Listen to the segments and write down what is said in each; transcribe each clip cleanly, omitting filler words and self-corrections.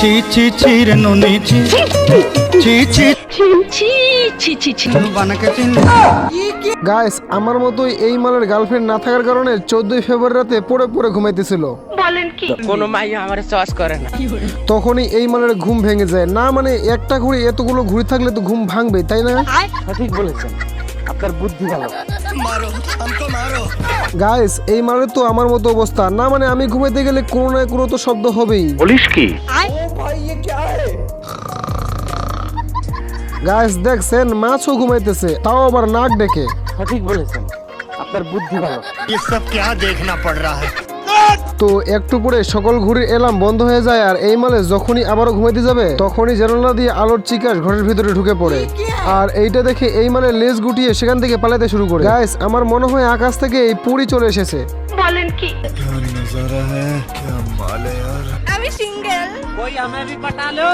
ছি ছি ছি রে ননি ছি ছি ছি ছি ছি ছি ছি বানাকে চিনলে গাইস আমার মতোই এই মালের গার্লফ্রেন্ড না থাকার কারণে 14 ফেব্রুয়ারি রাতে পড়ে পড়ে ঘুমাইতেছিল। বলেন কি কোনো মাইয়া আমার চয়েস করে না। তখনই এই মালের ঘুম ভেঙে যায়। না মানে একটা ঘুড়ি এতগুলো ঘুড়ি থাকলে তো ঘুম ভাঙবে তাই না? সঠিক বলেছেন, আপনার বুদ্ধি ভালো। গাইস এই মালের তো আমার মতো অবস্থা। না মানে আমি ঘুমাইতে গেলে কোনো না কোনো তো শব্দ হবেই। বলিস কি? গাইস দেখছেন মাছও ঘুমাইতেছে, তাও আবার নাক ডেকে। সঠিক বলেছেন, আপনার বুদ্ধি ভালো। ये सब क्या देखना पड़ रहा है। তো একটু পরে সকল ঘুড়ির এলার্ম বন্ধ হয়ে যায় আর এই মালে যখনই আবারও ঘুমাইতে যাবে তখনই জানালা দিয়ে আলোর চিকাশ ঘরের ভিতরে ঢুকে পড়ে। আর এইটা দেখে এই মালে লেজ গুটিয়ে সেখান থেকে পালাতে শুরু করে। গাইস আমার মনে হয় আকাশ থেকে এই পুরি চলে এসেছে। বলেন কি আমি সিঙ্গেল। कोई हमें भी पटा लो।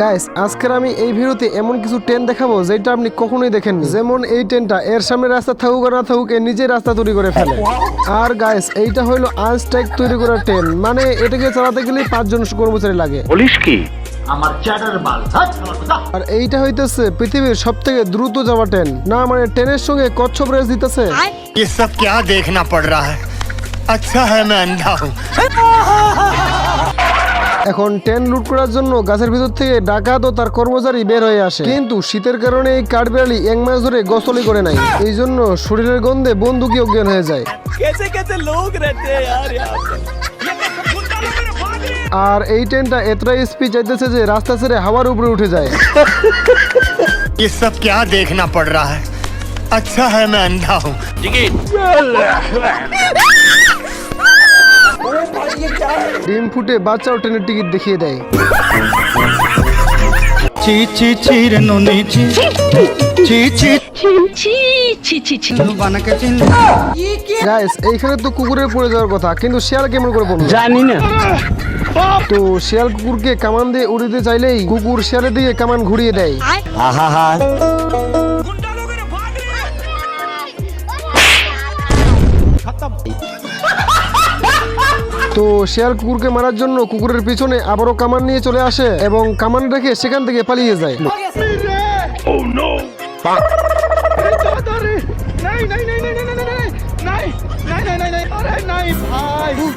গাইস আজকের আমি এই ভিডিওতে এমন কিছু ট্রেন দেখাবো যেটা আপনি কখনোই দেখেননি। যেমন এই ট্রেনটা এর সামনে রাস্তা থাকুক আর না থাকুক এর নিজে রাস্তা তৈরি করে ফেলে। আর গাইস এইটা হলো আনস্ট্যাক তৈরি করা ট্রেন, মানে এটাকে চালাতে গেলে 5 জন কর্মচারী লাগে। বলিস কি? আর এইটা হইতেছে পৃথিবীর সবথেকে দ্রুত যাওয়া ট্রেন। না মানে ট্রেনের সঙ্গে কচ্ছপ রেস দিতেছে। ये सब क्या देखना पड़ रहा है। अच्छा है मैं अंधा हूँ। এখন ট্রেন লুট করার জন্য গাছের ভিতর থেকে ডাকাত ও তার কর্মচারী বের হয়ে আসে, কিন্তু শীতের কারণে এই কাঠবিড়ালি 1 মাস ধরে গোসলই করে নাই। এই জন্য শরীরের গন্ধে বন্দুকই অজ্ঞান হয়ে যায়। আর এই ট্রেনটা এতটাই স্পিড চাইতেছে যে রাস্তা ছেড়ে হাওয়ার উপরে উঠে যায়। ये सब क्या देखना पड़ रहा है। अच्छा है मैं अंधा हूँ। ডিম ফুটে বাচ্চাও ট্রেনের টিকিট দেখিয়ে দেয়। ছি ছি ছি রে ননি ছি ছি ছি ছি ছি ছি ছি বানাকে চিনলে গাইস এইখানে তো কুকুরের পড়ে যাওয়ার কথা, কিন্তু শিয়াল কেমন করে পড়লো? জানি না। তো শিয়াল কুকুরকে কামান দিয়ে উড়িয়ে চাইলেই কুকুর শিয়ালের দিকে কামান ঘুরিয়ে দেয়। তো শিয়াল কুকুরকে মারার জন্য কুকুরের পিছনে আবারও কামান নিয়ে চলে আসে এবং কামান রেখে সেখান থেকে পালিয়ে যায়।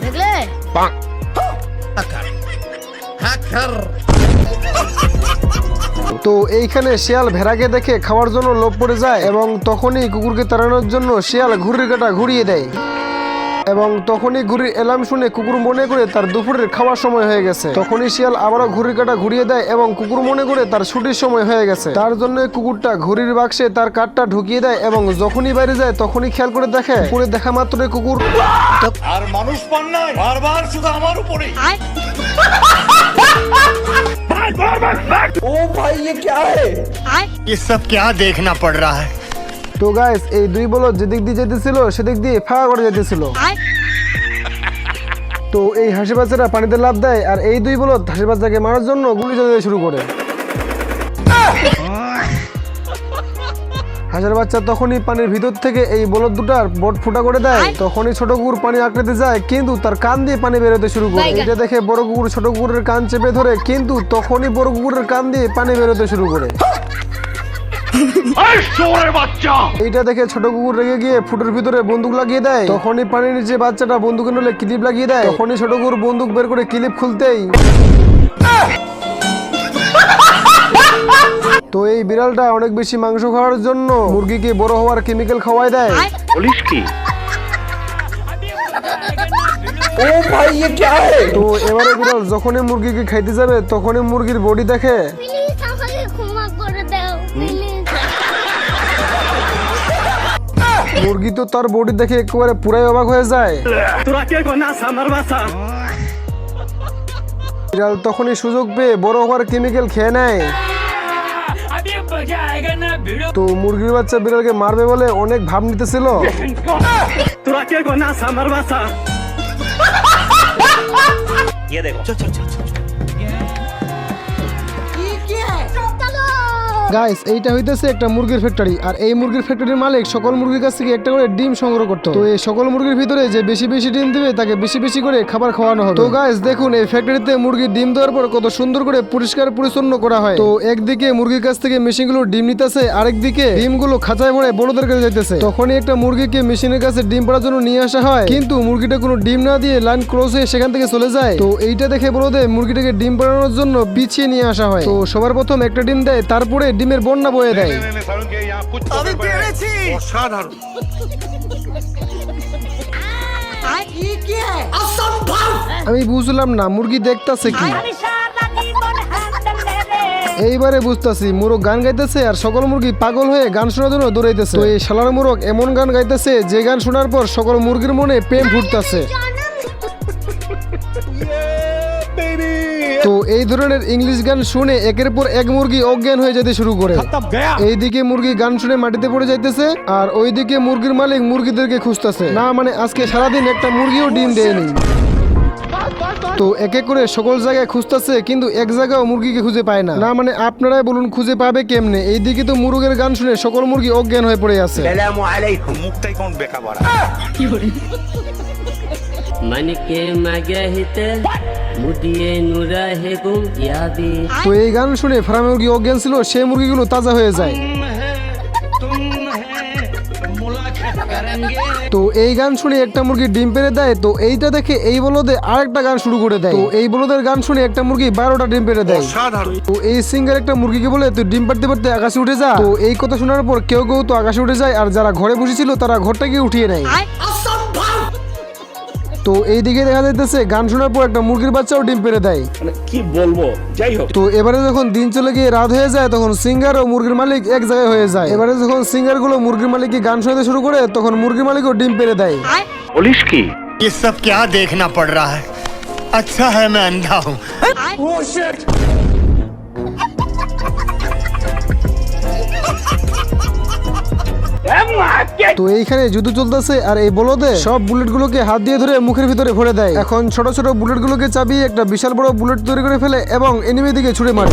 দেখলে তো এইখানে শিয়াল ভেড়াকে দেখে খাওয়ার জন্য লোভ পড়ে যায় এবং তখনই কুকুরকে তাড়ানোর জন্য শিয়াল ঘুড়ির কাঁটা ঘুরিয়ে দেয়। এবং তখনই ঘুড়ির এলার্ম শুনে কুকুর মনে করে তার দুপুরের খাওয়ার সময় হয়ে গেছে। তখনই শিয়াল আবারও ঘুড়ির কাঁটা ঘুরিয়ে দেয় এবং কুকুর মনে করে তার ছুটির সময় হয়ে গেছে। তার জন্য কুকুরটা ঘুড়ির বাক্সে তার কাঠটা ঢুকিয়ে দেয় এবং যখনই বাইরে যায় তখনই খেয়াল করে দেখে, পুরো দেখা মাত্রই কুকুর আর মানুষ পান নাই বারবার শুধু আমার উপরেই। ये सब क्या देखना पड़ रहा है। তো গাইস এই দুই বলদ যেদিক দিয়ে যেতেছিল সেদিক দিয়ে ফাঁকা করে যেতেছিল। তো এই হাসি বাচ্চারা পানিতে লাফ দেয় আর এই দুই বলদ হাসি বাচ্চাকে মারার জন্য গুলি চালাতে শুরু করে। হাঁসের বাচ্চা তখনই পানির ভিতর থেকে এই বলদ দুটার বট ফুটা করে দেয়। তখনই ছোট কুকুর পানি আঁকড়াতে যায়, কিন্তু তার কান দিয়ে পানি বেরোতে শুরু করে। এটা দেখে বড় কুকুর ছোট কুকুরের কান চেপে ধরে, কিন্তু তখনই বড় কুকুরের কান দিয়ে পানি বেরোতে শুরু করে। এইটা দেখে ছোট কুকুর রেগে গিয়ে ফুটের ভিতরে বন্দুক লাগিয়ে দেয়। তখনই পানির নিচে বাচ্চাটা বন্দুকের নলে ক্লিপ লাগিয়ে দেয়। তখনই ছোট কুকুর বন্দুক বের করে ক্লিপ খুলতেই তো এই বিড়ালটা অনেক বেশি মাংস খাওয়ার জন্য মুরগিকে বড় হওয়ার কেমিক্যাল খাওয়ায় দেয়। বলিস কি? তো এবারে বিড়াল যখনই মুরগিকে খাইতে যাবে তখনই মুরগির বডি দেখে। প্লিজ আমাকে ক্ষমা করে দাও প্লিজ। মুরগি তো তার বডি দেখে একেবারে পুরাই অবাক হয়ে যায়। বিড়াল তখনই সুযোগ পেয়ে বড় হওয়ার কেমিক্যাল খেয়ে নেয়। তো মুরগির বাচ্চা বিড়ালকে মারবে বলে অনেক ভাব নিতেছিল। গাইস এইটা হইতেছে একটা মুরগির ফ্যাক্টরি, আর এই মুরগির ফ্যাক্টরির মালিক সকল মুরগির কাছ থেকে একটা করে ডিম সংগ্রহ করতো। তো এই সকল মুরগির ভিতরে যে বেশি বেশি ডিম দিবে তাকে বেশি বেশি করে খাবার খাওয়ানো হবে। তো গাইস দেখুন এই ফ্যাক্টরিতে মুরগির ডিম দেওয়ার পর কত সুন্দর করে পরিষ্কার পরিচ্ছন্ন করা হয়। তো একদিকে মুরগির কাছ থেকে মেশিনগুলো ডিম নিতেছে, আরেকদিকে ডিমগুলো খাঁচায় ভরে বড়দের কাছে যাইতেছে। তখনই একটা মুরগিকে মেশিনের কাছে ডিম পাড়ার জন্য নিয়ে আসা হয়, কিন্তু মুরগিটা কোনো ডিম না দিয়ে লাইন ক্রস হয়ে সেখান থেকে চলে যায়। তো এইটা দেখে বড়দের মুরগিটাকে ডিম পাড়ানোর জন্য পিছিয়ে নিয়ে আসা হয়। তো সবার প্রথম একটা ডিম দেয়, তারপরে ডিমের বন্যা বয়ে দেয়। আমি বুঝলাম না মুরগি দেখতাছে কি। এইবারে বুঝতেছি মুরগ গান গাইতেছে আর সকল মুরগি পাগল হয়ে গান শোনার জন্য দৌড়াইতেছে। তো এই শালার মুরগ এমন গান গাইতেছে যে গান শোনার পর সকল মুরগির মনে প্রেম ফুটতেছে। তো এই ধরনের ইংলিশ গান শুনে একের পর এক মুরগি অজ্ঞান হয়ে যেতে শুরু করে। এইদিকে মুরগি গান শুনে মাটিতে পড়ে যাইতেছে, আর ওইদিকে মুরগির মালিক মুরগিদেরকে খুঁজতেছে। না মানে আজকে সারাদিন একটা মুরগিও ডিম দেয়নি। তো এক এক করে সকল জায়গায় খুঁজতেছে, কিন্তু এক জায়গাও মুরগিকে খুঁজে পায় না। না মানে আপনারাই বলুন খুঁজে পাবে কেমনে? এইদিকে তো মুরগের গান শুনে সকল মুরগি অজ্ঞান হয়ে পড়ে আছে। मनके मागे हिते मुदिए नुरा हे गुम यादी। তো এই গান শুনে ফার্মে মুরগি অজ্ঞান ছিল, সেই মুরগিগুলো তাজা হয়ে যায়। তো এই গান শুনে একটা মুরগি ডিম পেড়ে দেয়। তো এইটা দেখে এই বলদে আরেকটা গান শুরু করে দেয়। তো এই বলদের গান শুনে একটা মুরগি 12টা ডিম পেড়ে দেয়। তো এই সিঙ্গার একটা মুরগিকে বলে তুই ডিম পাড়তে পারতে আকাশে উঠে যা। তো এই কথা শোনার পর কেউ কেউ তো আকাশে উঠে যায়, আর যারা ঘরে বসেছিল তারা ঘরটাকে উঠিয়ে নেয়। তো এইদিকে দেখা যাইতেছে গান শোনার পর একটা মুরগির বাচ্চাও ডিম পেড়ে দেয়। কি বলবো, যাই হোক। তো এবারে যখন দিন চলে গিয়ে রাত হয়ে যায়, তখন সিঙ্গার ও মুরগির মালিক এক জায়গায় হয়ে যায়। এবারে যখন সিঙ্গার গুলো মুরগির মালিককে গান শোনাতে শুরু করে, তখন মুরগির মালিকও ডিম পেড়ে দেয়। বলিস কি? ये सब क्या देखना पड़ रहा है? अच्छा है मैं अंधा हूँ। তো এইখানে যুদ্ধ চলতেছে, আর এই বলদে সব বুলেট গুলোকে হাত দিয়ে ধরে মুখের ভিতরে ভরে দেয়। এখন ছোট ছোট বুলেট গুলোকে চাবিয়ে একটা বিশাল বড় বুলেট তৈরি করে ফেলে এবং এনিমি দিকে ছুড়ে মারে।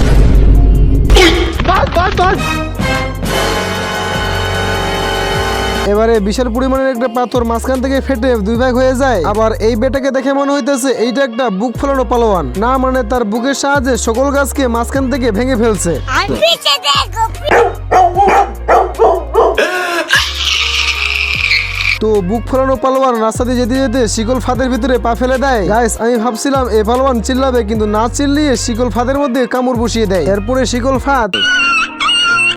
এবারে বিশাল পরিমাণের একটা পাথর মাঝখান থেকে ফেটে দুই ভাগ হয়ে যায়। আবার এই বেটাকে দেখে মনে হইতেছে এইটা একটা বুক ফেলানো পালোয়ান। না মানে তার বুকের সাহায্যে সকল গাছকে মাঝখান থেকে ভেঙে ফেলছে। তো বুক ফেলানো পালোয়ান রাস্তা দিয়ে যেতে যেতে শিকল ফাঁদের ভিতরে পা ফেলে দেয়। গাইস আমি ভাবছিলাম এই পালোয়ান চিল্লাবে, কিন্তু না চিল্লিয়ে শিকল ফাঁদের মধ্যে কামড় বসিয়ে দেয়। এরপরে শিকল ফাঁদ।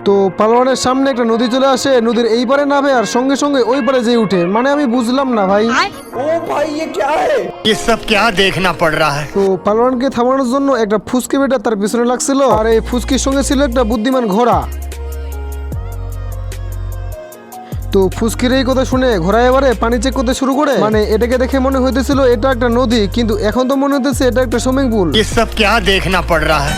তো পালোয়ানের সামনে একটা নদী চলে আসে, নদীর এই পারে নামে আর সঙ্গে সঙ্গে ওই পারে যেয়ে উঠে। মানে আমি বুঝলাম না ভাই, ये सब क्या देखना पड़ रहा है? তো পালোয়ানকে থামানোর জন্য একটা ফুসকি বেটা তার পিছনে লাগছিল, আর এই ফুসকির সঙ্গে ছিল একটা বুদ্ধিমান ঘোড়া। তো ফুসকির এই কথা শুনে ঘোড়া এবারে পানি চেক করতে শুরু করে। মানে এটাকে দেখে মনে হইতেছিল এটা একটা নদী, কিন্তু এখন তো মনে হইতেছে এটা একটা সুইমিং পুল। ये सब क्या देखना पड़ रहा है?